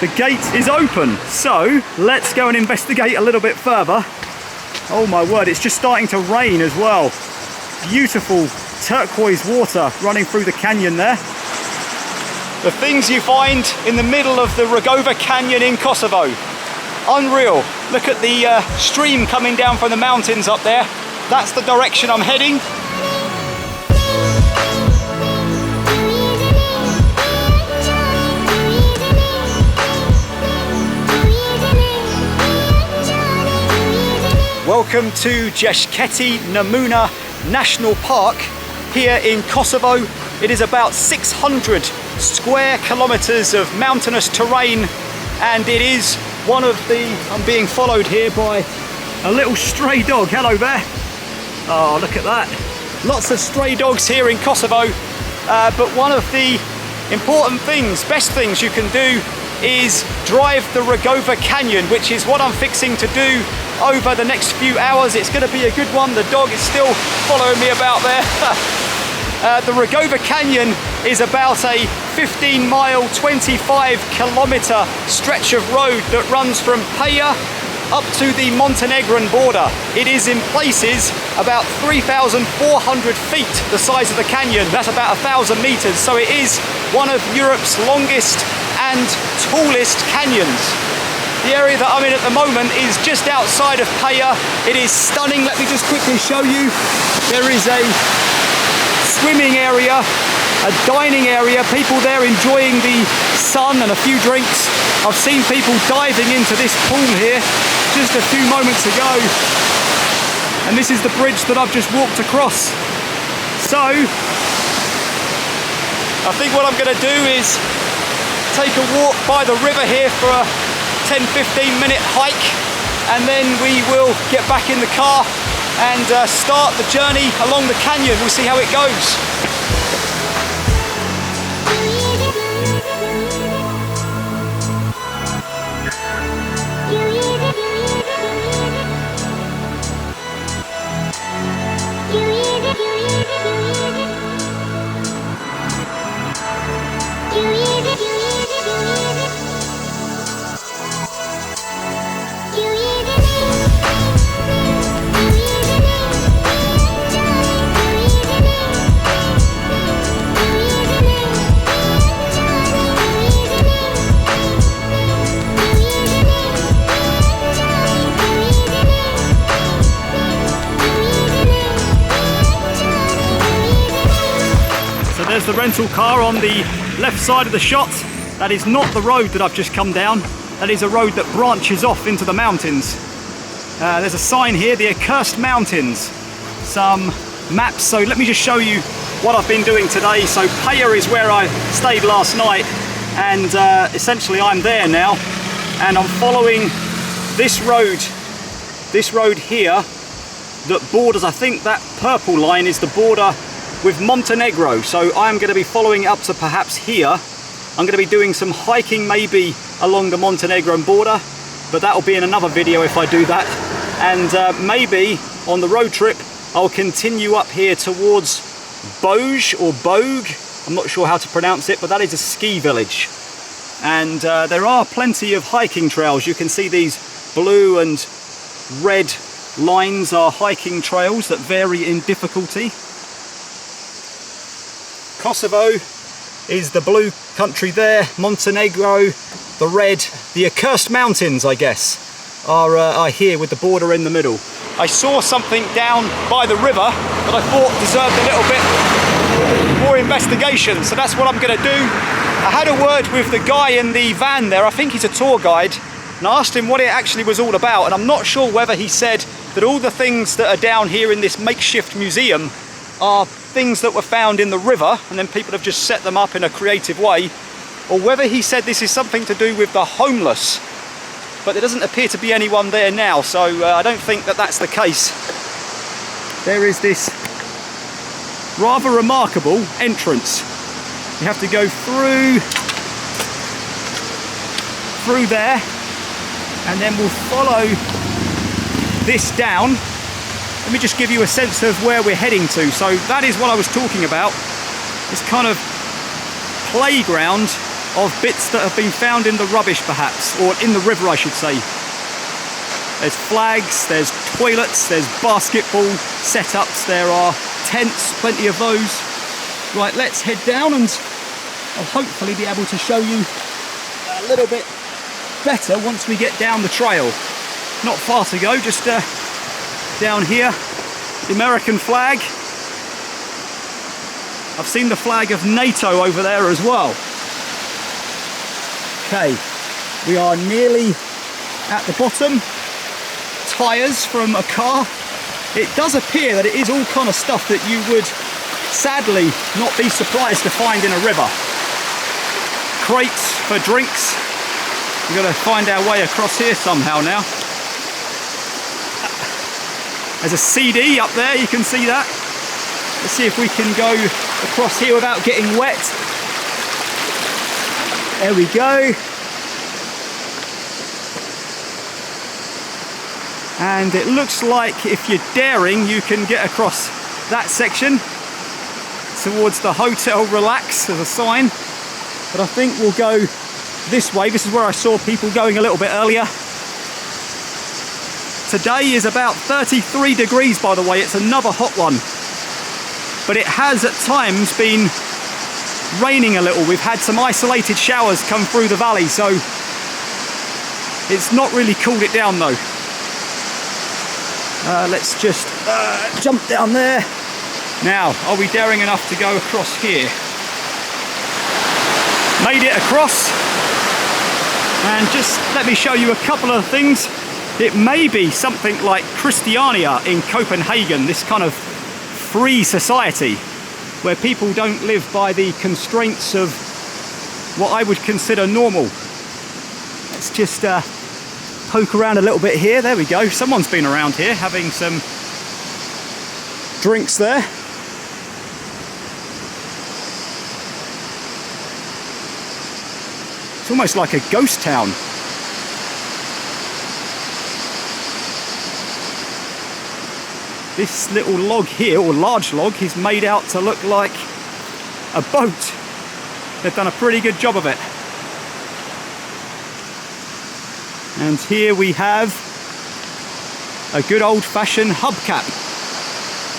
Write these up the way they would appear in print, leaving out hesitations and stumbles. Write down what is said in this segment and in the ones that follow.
the gate is open. So let's go and investigate a little bit further. Oh my word, it's just starting to rain as well. Beautiful turquoise water running through the canyon there. The things you find in the middle of the Rugova Canyon in Kosovo. Unreal. Look at the stream coming down from the mountains up there. That's the direction I'm heading. Welcome to Bjeshket Nemuna National Park here in Kosovo. It is about 600 square kilometers of mountainous terrain, and it is one of the... I'm being followed here by a little stray dog. Hello there. Oh, look at that. Lots of stray dogs here in Kosovo, but one of the important things, best things you can do is drive the Rugova Canyon, which is what I'm fixing to do over the next few hours. It's going to be a good one. The dog is still following me about there. The Rugova Canyon is about a 15-mile, 25-kilometer stretch of road that runs from Peja up to the Montenegrin border. It is in places about 3,400 feet, the size of the canyon. That's about 1,000 meters. So it is one of Europe's longest and tallest canyons. The area that I'm in at the moment is just outside of Peja. It is stunning. Let me just quickly show you. There is a swimming area, a dining area, people there enjoying the sun and a few drinks. I've seen people diving into this pool here just a few moments ago. And this is the bridge that I've just walked across. So, I think what I'm going to do is take a walk by the river here for a 10-15 minute hike, and then we will get back in the car and start the journey along the canyon. We'll see how it goes. There's the rental car on the left side of the shot. That is not the road that I've just come down. That is a road that branches off into the mountains. There's a sign here, the Accursed Mountains. Some maps. So let me just show you what I've been doing today. So Peja is where I stayed last night, and essentially I'm there now, and I'm following this road here that borders, I think that purple line is the border with Montenegro. So I'm going to be following it up to perhaps here. I'm going to be doing some hiking maybe along the Montenegrin border, but that will be in another video if I do that. And maybe on the road trip I'll continue up here towards Boj or Bogue. I'm not sure how to pronounce it, but that is a ski village. And there are plenty of hiking trails. You can see these blue and red lines are hiking trails that vary in difficulty. Kosovo is the blue country there, Montenegro, the red. The Accursed Mountains, I guess, are here with the border in the middle. I saw something down by the river that I thought deserved a little bit more investigation, so that's what I'm going to do. I had a word with the guy in the van there, I think he's a tour guide, and I asked him what it actually was all about, and I'm not sure whether he said that all the things that are down here in this makeshift museum are things that were found in the river and then people have just set them up in a creative way, or whether he said this is something to do with the homeless. But there doesn't appear to be anyone there now, so I don't think that that's the case. There is this rather remarkable entrance. You have to go through there, and then we'll follow this down. Let me just give you a sense of where we're heading to. So that is what I was talking about. This kind of playground of bits that have been found in the rubbish perhaps, or in the river I should say. There's flags, there's toilets, there's basketball setups, there are tents, plenty of those. Right, let's head down and I'll hopefully be able to show you a little bit better once we get down the trail. Not far to go, just down here. The American flag. I've seen the flag of NATO over there as well. Okay, we are nearly at the bottom. Tyres from a car. It does appear that it is all kind of stuff that you would sadly not be surprised to find in a river. Crates for drinks. We've got to find our way across here somehow now. There's a CD up there, you can see that. Let's see if we can go across here without getting wet. There we go. And it looks like if you're daring, you can get across that section towards the Hotel Relax. There's a sign. But I think we'll go this way. This is where I saw people going a little bit earlier. Today is about 33 degrees, by the way. It's another hot one. But it has at times been raining a little. We've had some isolated showers come through the valley, so it's not really cooled it down though. Let's just jump down there. Now, are we daring enough to go across here? Made it across. And just let me show you a couple of things. It may be something like Christiania in Copenhagen, this kind of free society where people don't live by the constraints of what I would consider normal. Let's just poke around a little bit here. There we go. Someone's been around here having some drinks there. It's almost like a ghost town. This little log here, or large log, is made out to look like a boat. They've done a pretty good job of it. And here we have a good old-fashioned hubcap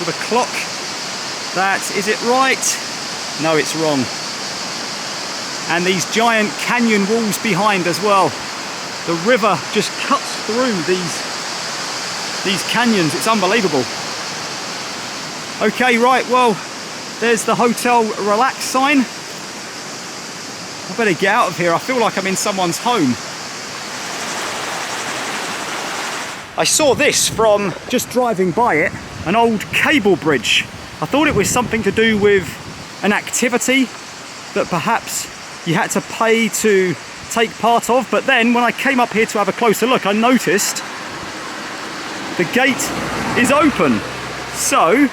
with a clock. Is it right? No, it's wrong. And these giant canyon walls behind as well. The river just cuts through these canyons. It's unbelievable. Okay, right, well, there's the Hotel Relax sign. I better get out of here. I feel like I'm in someone's home. I saw this from just driving by it, an old cable bridge. I thought it was something to do with an activity that perhaps you had to pay to take part of, but then when I came up here to have a closer look, I noticed the gate is open. So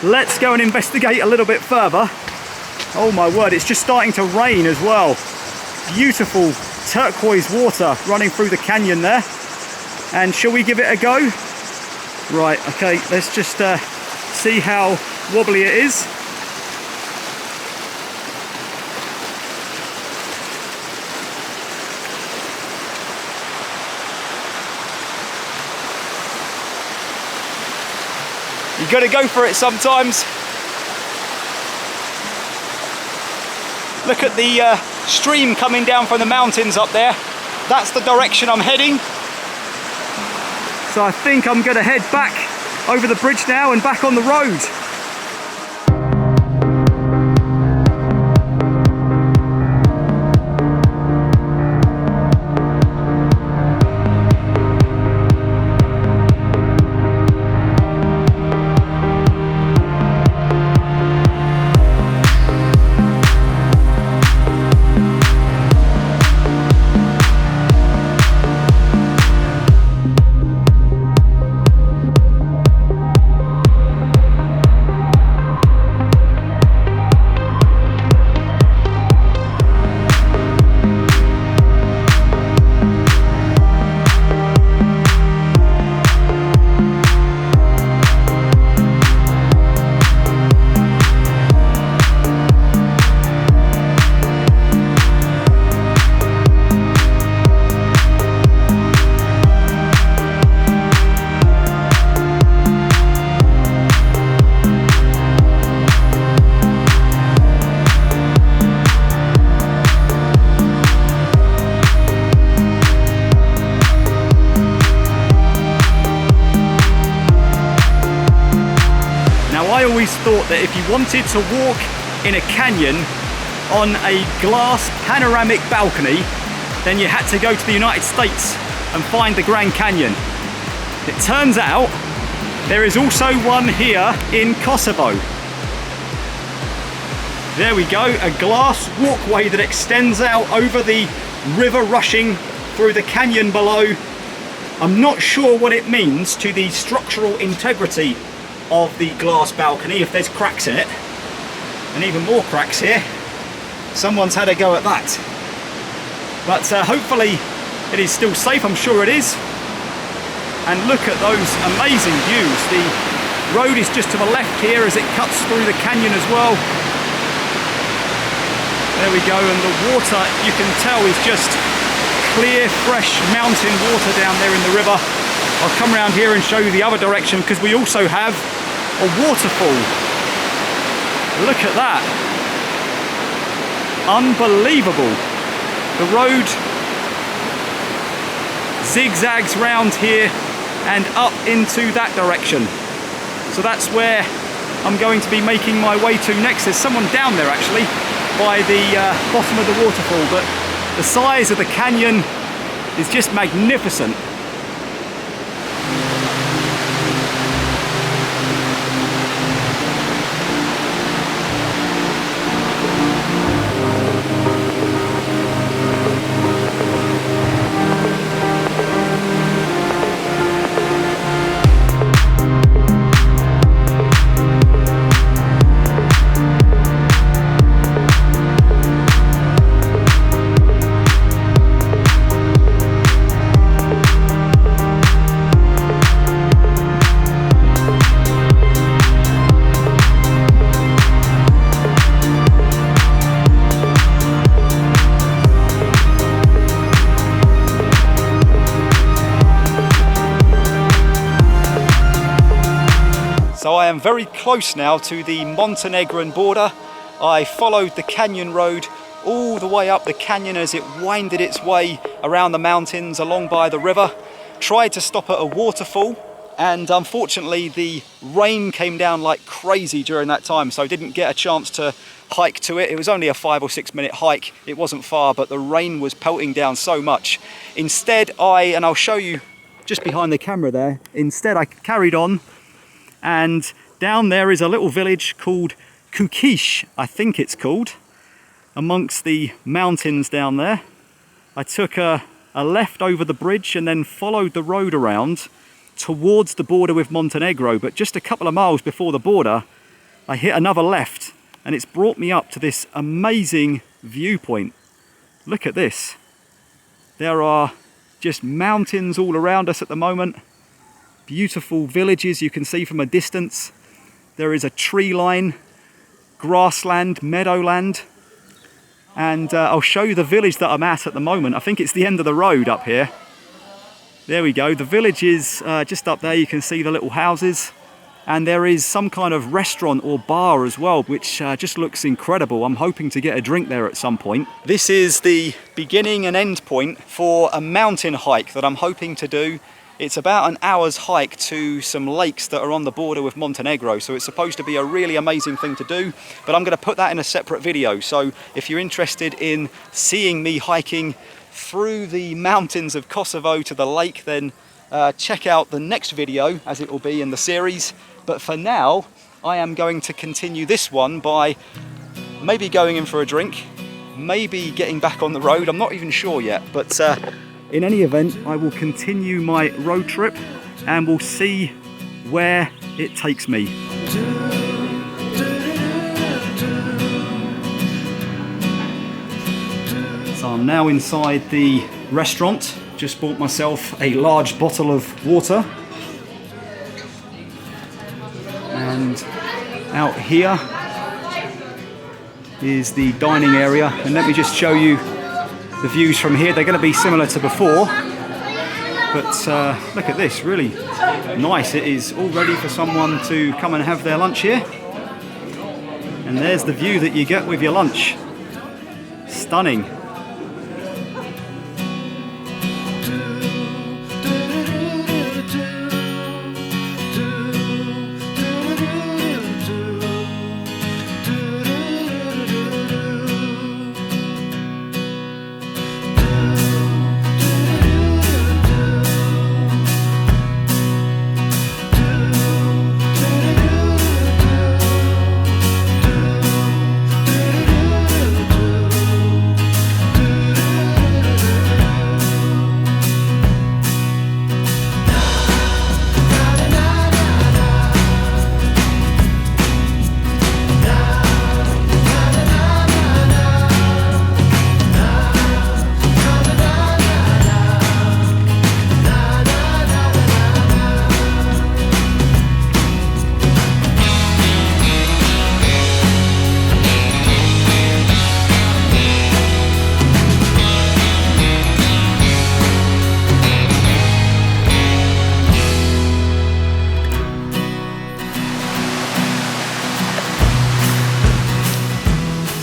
let's go and investigate a little bit further. Oh my word, it's just starting to rain as well. Beautiful turquoise water running through the canyon there. And shall we give it a go? Right, okay, let's just see how wobbly it is. You got to go for it sometimes. Look at the stream coming down from the mountains up there. That's the direction I'm heading. So I think I'm going to head back over the bridge now and back on the road. I always thought that if you wanted to walk in a canyon on a glass panoramic balcony, then you had to go to the United States and find the Grand Canyon. It turns out there is also one here in Kosovo. There we go, a glass walkway that extends out over the river rushing through the canyon below. I'm not sure what it means to the structural integrity of the glass balcony if there's cracks in it, and even more cracks here. Someone's had a go at that, but hopefully it is still safe. I'm sure it is. And look at those amazing views. The road is just to the left here as it cuts through the canyon as well. There we go, and the water, you can tell, is just clear, fresh mountain water down there in the river. I'll come around here and show you the other direction, because we also have a waterfall. Look at that. Unbelievable. The road zigzags round here and up into that direction. So that's where I'm going to be making my way to next. There's someone down there actually by the bottom of the waterfall, but the size of the canyon is just magnificent. So I am very close now to the Montenegrin border. I followed the canyon road all the way up the canyon as it winded its way around the mountains along by the river. Tried to stop at a waterfall, and unfortunately the rain came down like crazy during that time, so I didn't get a chance to hike to it. It was only a 5 or 6 minute hike. It wasn't far, but the rain was pelting down so much. Instead and I'll show you just behind the camera there, instead I carried on, and down there is a little village called Kuqishe, I think it's called, amongst the mountains down there. I took a left over the bridge and then followed the road around towards the border with Montenegro, but just a couple of miles before the border I hit another left, and it's brought me up to this amazing viewpoint. Look at this. There are just mountains all around us at the moment. Beautiful villages you can see from a distance. There is a tree line, grassland, meadowland, and I'll show you the village that I'm at the moment. I think it's the end of the road up here. There we go. The village is just up there. You can see the little houses, and there is some kind of restaurant or bar as well, which just looks incredible. I'm hoping to get a drink there at some point. This is the beginning and end point for a mountain hike that I'm hoping to do. It's about an hour's hike to some lakes that are on the border with Montenegro, so it's supposed to be a really amazing thing to do, but I'm going to put that in a separate video. So if you're interested in seeing me hiking through the mountains of Kosovo to the lake, then check out the next video, as it will be in the series. But for now, I am going to continue this one by maybe going in for a drink, maybe getting back on the road. I'm not even sure yet, but in any event, I will continue my road trip and we'll see where it takes me. So I'm now inside the restaurant. Just bought myself a large bottle of water. And out here is the dining area. And let me just show you the views from here. They're going to be similar to before, but look at this, really nice. It is all ready for someone to come and have their lunch here, and there's the view that you get with your lunch. Stunning.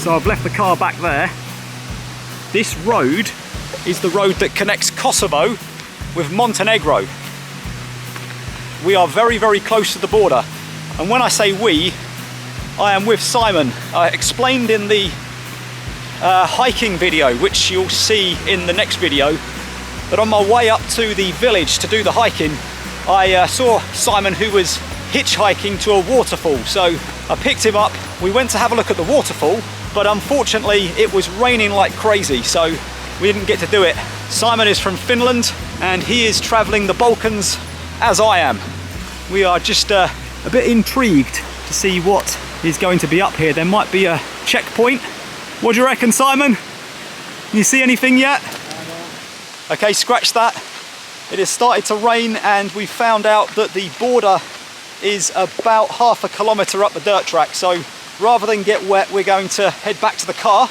So I've left the car back there. This road is the road that connects Kosovo with Montenegro. We are very, very close to the border. And when I say we, I am with Simon. I explained in the hiking video, which you'll see in the next video, that on my way up to the village to do the hiking, I saw Simon, who was hitchhiking to a waterfall. So I picked him up, we went to have a look at the waterfall, but unfortunately it was raining like crazy, so we didn't get to do it. Simon is from Finland and he is traveling the Balkans as I am. We are just a bit intrigued to see what is going to be up here. There might be a checkpoint. What do you reckon, Simon? Can you see anything yet? Okay, scratch that. It has started to rain and we found out that the border is about half a kilometre up the dirt track. So rather than get wet, we're going to head back to the car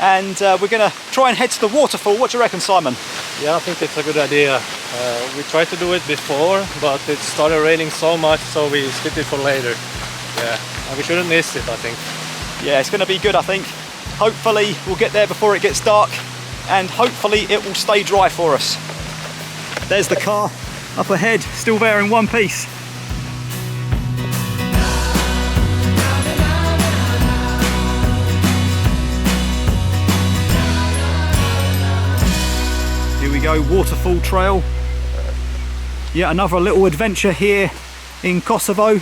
and we're going to try and head to the waterfall. What do you reckon, Simon? Yeah, I think it's a good idea. We tried to do it before, but it started raining so much, so we skipped it for later. Yeah, and we shouldn't miss it, I think. Yeah, it's going to be good, I think. Hopefully we'll get there before it gets dark and hopefully it will stay dry for us. There's the car up ahead, still there in one piece. Here we go, Waterfall Trail. Yet another little adventure here in Kosovo.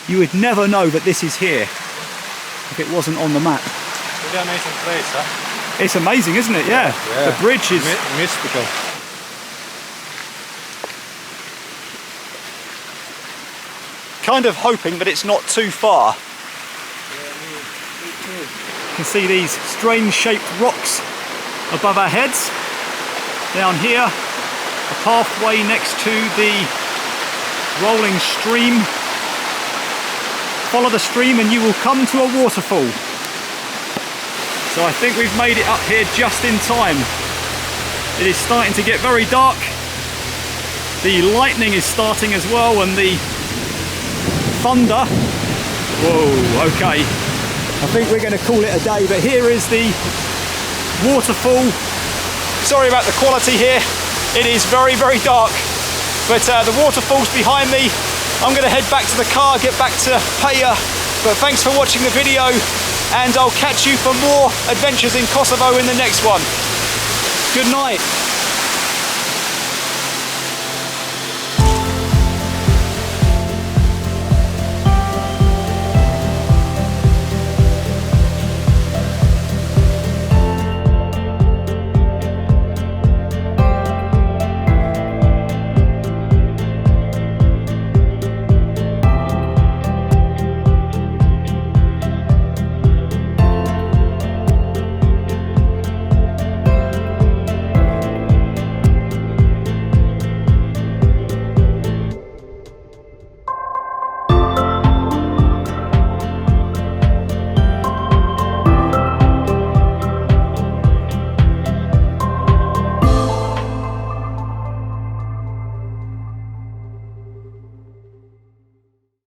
You would never know that this is here if it wasn't on the map. Pretty amazing place, huh? It's amazing, isn't it? Yeah. Yeah. The bridge is mystical. Kind of hoping that it's not too far. Yeah, me too. You can see these strange shaped rocks above our heads. Down here, a pathway next to the rolling stream. Follow the stream and you will come to a waterfall. So I think we've made it up here just in time. It is starting to get very dark. The lightning is starting as well and the thunder. Whoa, okay. I think we're going to call it a day, but here is the waterfall. Sorry about the quality here. It is very, very dark, but the waterfall's behind me. I'm going to head back to the car, get back to Peja, but thanks for watching the video and I'll catch you for more adventures in Kosovo in the next one. Good night.